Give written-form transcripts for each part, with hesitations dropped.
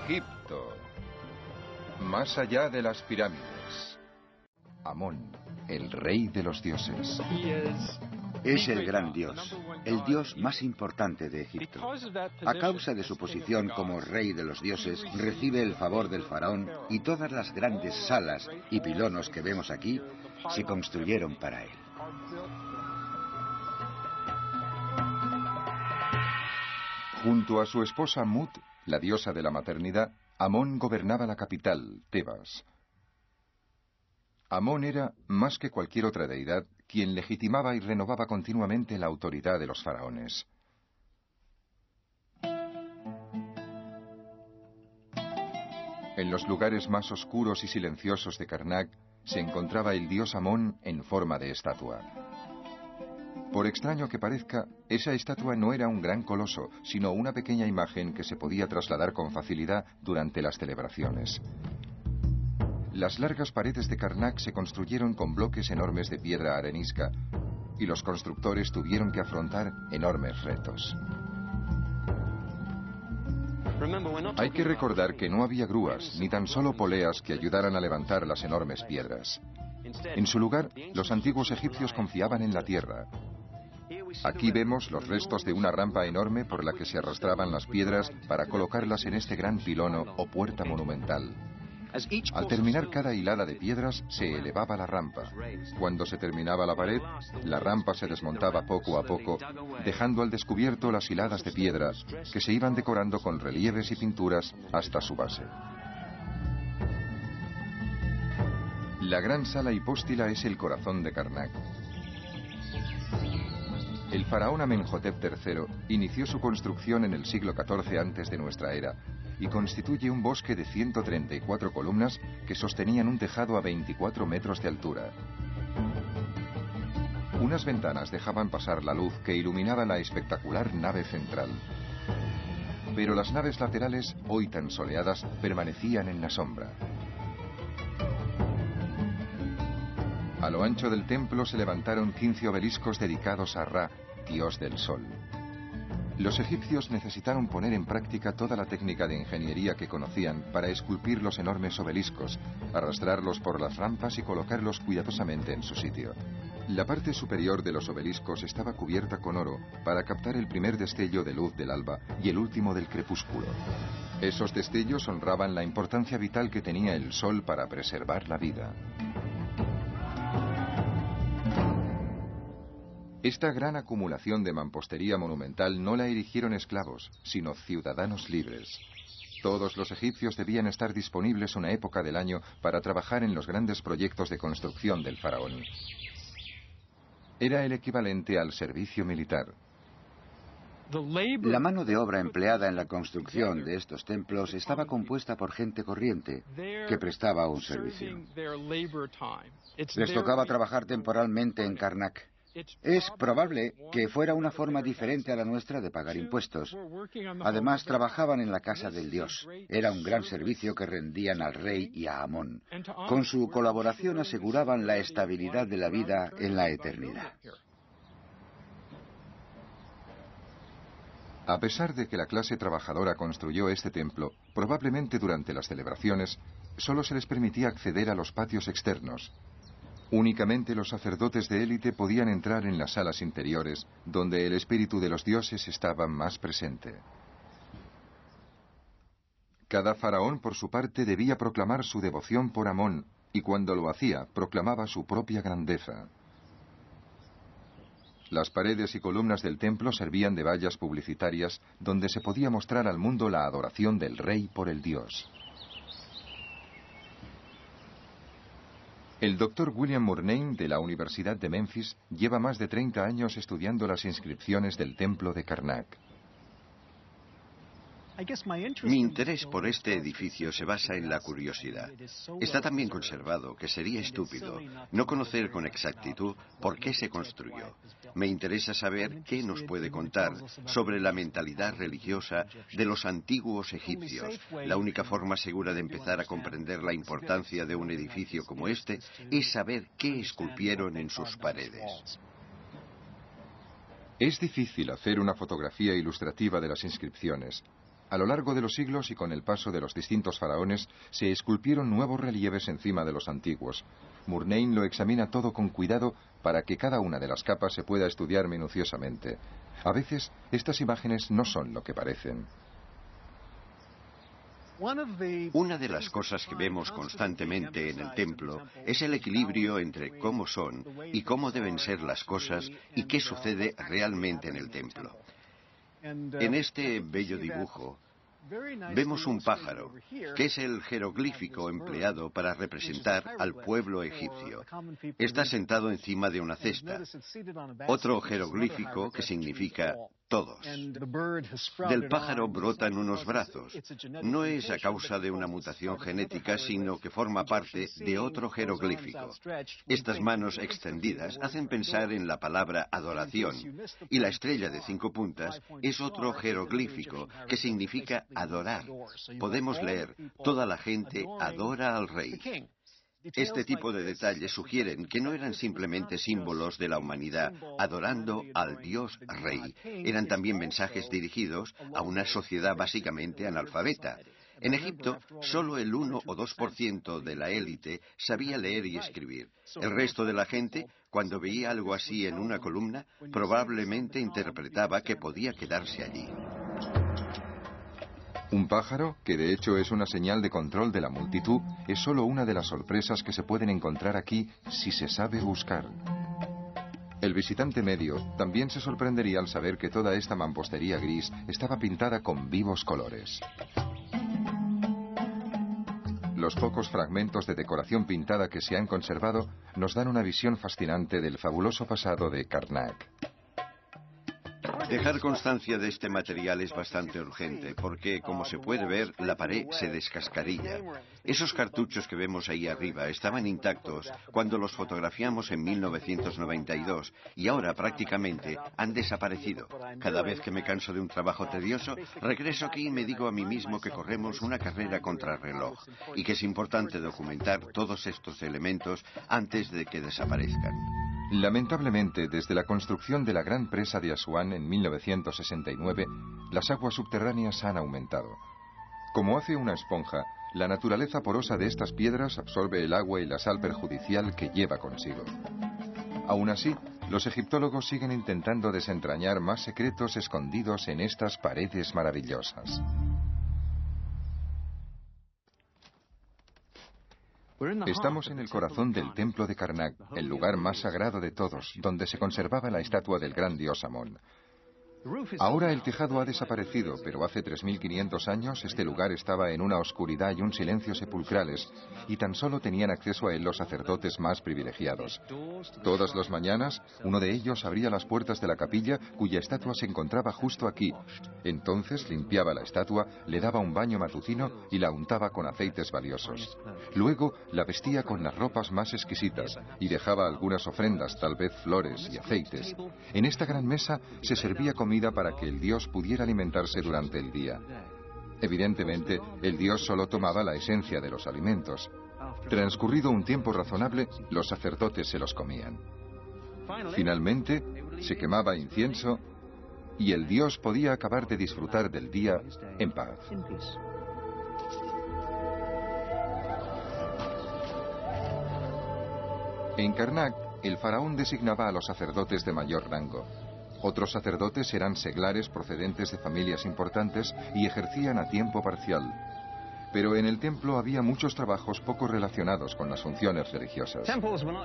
Egipto. Más allá de las pirámides. Amón, el rey de los dioses. Es el gran dios, el dios más importante de Egipto. A causa de su posición como rey de los dioses, recibe el favor del faraón y todas las grandes salas y pilonos que vemos aquí se construyeron para él. Junto a su esposa Mut, la diosa de la maternidad, Amón gobernaba la capital, Tebas. Amón era, más que cualquier otra deidad, quien legitimaba y renovaba continuamente la autoridad de los faraones. En los lugares más oscuros y silenciosos de Karnak se encontraba el dios Amón en forma de estatua. Por extraño que parezca, esa estatua no era un gran coloso, sino una pequeña imagen que se podía trasladar con facilidad durante las celebraciones. Las largas paredes de Karnak se construyeron con bloques enormes de piedra arenisca, y los constructores tuvieron que afrontar enormes retos. Hay que recordar que no había grúas, ni tan solo poleas que ayudaran a levantar las enormes piedras. En su lugar, los antiguos egipcios confiaban en la tierra. Aquí vemos los restos de una rampa enorme por la que se arrastraban las piedras para colocarlas en este gran pilono o puerta monumental. Al terminar cada hilada de piedras, se elevaba la rampa. Cuando se terminaba la pared, la rampa se desmontaba poco a poco, dejando al descubierto las hiladas de piedra, que se iban decorando con relieves y pinturas hasta su base. La gran sala hipóstila es el corazón de Karnak. El faraón Amenhotep III inició su construcción en el siglo XIV antes de nuestra era, y constituye un bosque de 134 columnas que sostenían un tejado a 24 metros de altura. Unas ventanas dejaban pasar la luz que iluminaba la espectacular nave central. Pero las naves laterales, hoy tan soleadas, permanecían en la sombra. A lo ancho del templo se levantaron 15 obeliscos dedicados a Ra, dios del sol. Los egipcios necesitaron poner en práctica toda la técnica de ingeniería que conocían para esculpir los enormes obeliscos, arrastrarlos por las rampas y colocarlos cuidadosamente en su sitio. La parte superior de los obeliscos estaba cubierta con oro para captar el primer destello de luz del alba y el último del crepúsculo. Esos destellos honraban la importancia vital que tenía el sol para preservar la vida. Esta gran acumulación de mampostería monumental no la erigieron esclavos, sino ciudadanos libres. Todos los egipcios debían estar disponibles una época del año para trabajar en los grandes proyectos de construcción del faraón. Era el equivalente al servicio militar. La mano de obra empleada en la construcción de estos templos estaba compuesta por gente corriente que prestaba un servicio. Les tocaba trabajar temporalmente en Karnak. Es probable que fuera una forma diferente a la nuestra de pagar impuestos. Además, trabajaban en la casa del dios. Era un gran servicio que rendían al rey y a Amón. Con su colaboración aseguraban la estabilidad de la vida en la eternidad. A pesar de que la clase trabajadora construyó este templo, probablemente durante las celebraciones, solo se les permitía acceder a los patios externos. Únicamente los sacerdotes de élite podían entrar en las salas interiores, donde el espíritu de los dioses estaba más presente. Cada faraón, por su parte, debía proclamar su devoción por Amón, y cuando lo hacía, proclamaba su propia grandeza. Las paredes y columnas del templo servían de vallas publicitarias, donde se podía mostrar al mundo la adoración del rey por el dios. El doctor William Murnane, de la Universidad de Memphis, lleva más de 30 años estudiando las inscripciones del templo de Karnak. Mi interés por este edificio se basa en la curiosidad. Está tan bien conservado que sería estúpido no conocer con exactitud por qué se construyó. Me interesa saber qué nos puede contar sobre la mentalidad religiosa de los antiguos egipcios. La única forma segura de empezar a comprender la importancia de un edificio como este es saber qué esculpieron en sus paredes. Es difícil hacer una fotografía ilustrativa de las inscripciones, A lo largo de los siglos y con el paso de los distintos faraones, se esculpieron nuevos relieves encima de los antiguos. Murnane lo examina todo con cuidado para que cada una de las capas se pueda estudiar minuciosamente. A veces, estas imágenes no son lo que parecen. Una de las cosas que vemos constantemente en el templo es el equilibrio entre cómo son y cómo deben ser las cosas y qué sucede realmente en el templo. En este bello dibujo vemos un pájaro, que es el jeroglífico empleado para representar al pueblo egipcio. Está sentado encima de una cesta. Otro jeroglífico que significa todos. Del pájaro brotan unos brazos. No es a causa de una mutación genética, sino que forma parte de otro jeroglífico. Estas manos extendidas hacen pensar en la palabra adoración, y la estrella de 5 puntas es otro jeroglífico que significa adorar. Podemos leer, toda la gente adora al rey. Este tipo de detalles sugieren que no eran simplemente símbolos de la humanidad adorando al Dios Rey. Eran también mensajes dirigidos a una sociedad básicamente analfabeta. En Egipto, solo el 1 o 2% de la élite sabía leer y escribir. El resto de la gente, cuando veía algo así en una columna, probablemente interpretaba que podía quedarse allí. Un pájaro, que de hecho es una señal de control de la multitud, es solo una de las sorpresas que se pueden encontrar aquí si se sabe buscar. El visitante medio también se sorprendería al saber que toda esta mampostería gris estaba pintada con vivos colores. Los pocos fragmentos de decoración pintada que se han conservado nos dan una visión fascinante del fabuloso pasado de Karnak. Dejar constancia de este material es bastante urgente porque, como se puede ver, la pared se descascarilla. Esos cartuchos que vemos ahí arriba estaban intactos cuando los fotografiamos en 1992 y ahora prácticamente han desaparecido. Cada vez que me canso de un trabajo tedioso, regreso aquí y me digo a mí mismo que corremos una carrera contrarreloj y que es importante documentar todos estos elementos antes de que desaparezcan. Lamentablemente, desde la construcción de la gran presa de Asuán en 1969, las aguas subterráneas han aumentado. Como hace una esponja, la naturaleza porosa de estas piedras absorbe el agua y la sal perjudicial que lleva consigo. Aún así, los egiptólogos siguen intentando desentrañar más secretos escondidos en estas paredes maravillosas. Estamos en el corazón del templo de Karnak, el lugar más sagrado de todos, donde se conservaba la estatua del gran dios Amón. Ahora el tejado ha desaparecido, pero hace 3.500 años este lugar estaba en una oscuridad y un silencio sepulcrales, y tan solo tenían acceso a él los sacerdotes más privilegiados. Todas las mañanas, uno de ellos abría las puertas de la capilla, cuya estatua se encontraba justo aquí. Entonces limpiaba la estatua, le daba un baño matutino y la untaba con aceites valiosos. Luego la vestía con las ropas más exquisitas y dejaba algunas ofrendas, tal vez flores y aceites. En esta gran mesa se servía comida para que el dios pudiera alimentarse durante el día. Evidentemente, el dios solo tomaba la esencia de los alimentos. Transcurrido un tiempo razonable, los sacerdotes se los comían. Finalmente, se quemaba incienso y el dios podía acabar de disfrutar del día en paz. En Karnak, el faraón designaba a los sacerdotes de mayor rango. Otros sacerdotes eran seglares procedentes de familias importantes y ejercían a tiempo parcial. Pero en el templo había muchos trabajos poco relacionados con las funciones religiosas.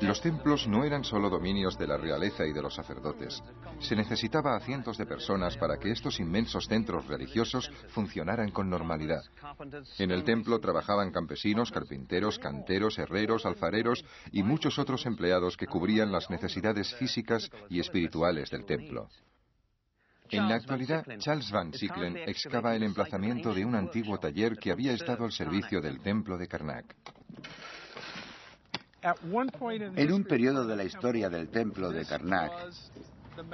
Los templos no eran solo dominios de la realeza y de los sacerdotes. Se necesitaba a cientos de personas para que estos inmensos centros religiosos funcionaran con normalidad. En el templo trabajaban campesinos, carpinteros, canteros, herreros, alfareros y muchos otros empleados que cubrían las necesidades físicas y espirituales del templo. En la actualidad, Charles Van Sicklen excava el emplazamiento de un antiguo taller que había estado al servicio del templo de Karnak. En un periodo de la historia del templo de Karnak,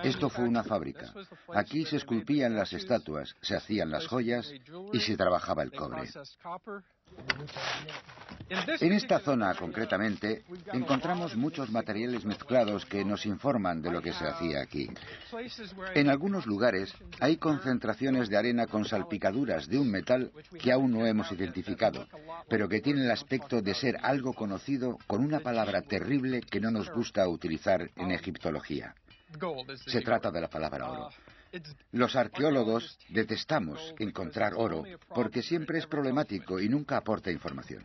esto fue una fábrica. Aquí se esculpían las estatuas, se hacían las joyas y se trabajaba el cobre. En esta zona, concretamente, encontramos muchos materiales mezclados que nos informan de lo que se hacía aquí. En algunos lugares hay concentraciones de arena con salpicaduras de un metal que aún no hemos identificado, pero que tiene el aspecto de ser algo conocido con una palabra terrible que no nos gusta utilizar en egiptología. Se trata de la palabra oro. Los arqueólogos detestamos encontrar oro porque siempre es problemático y nunca aporta información.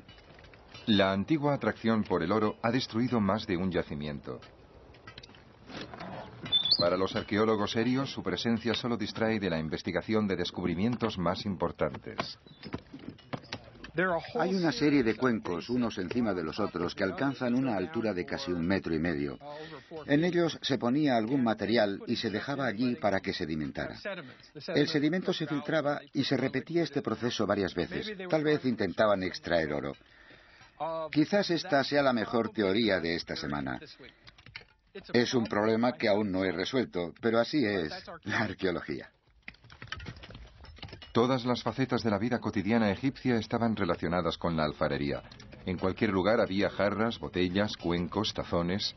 La antigua atracción por el oro ha destruido más de un yacimiento. Para los arqueólogos serios, su presencia solo distrae de la investigación de descubrimientos más importantes. Hay una serie de cuencos, unos encima de los otros, que alcanzan una altura de casi 1,5 metros. En ellos se ponía algún material y se dejaba allí para que sedimentara. El sedimento se filtraba y se repetía este proceso varias veces. Tal vez intentaban extraer oro. Quizás esta sea la mejor teoría de esta semana. Es un problema que aún no he resuelto, pero así es la arqueología. Todas las facetas de la vida cotidiana egipcia estaban relacionadas con la alfarería. En cualquier lugar había jarras, botellas, cuencos, tazones.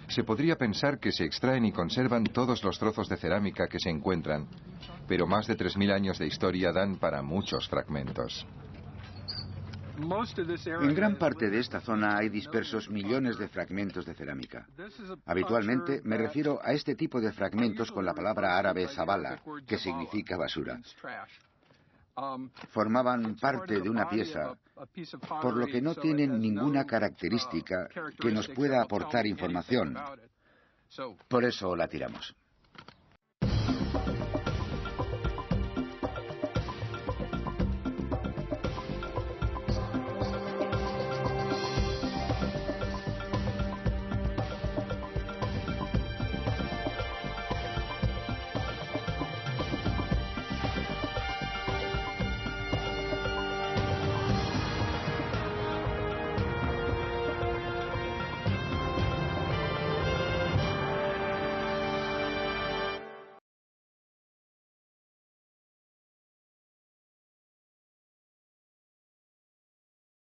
Se podría pensar que se extraen y conservan todos los trozos de cerámica que se encuentran, pero más de 3.000 años de historia dan para muchos fragmentos. En gran parte de esta zona hay dispersos millones de fragmentos de cerámica. Habitualmente me refiero a este tipo de fragmentos con la palabra árabe zabala, que significa basura. Formaban parte de una pieza, por lo que no tienen ninguna característica que nos pueda aportar información. Por eso la tiramos.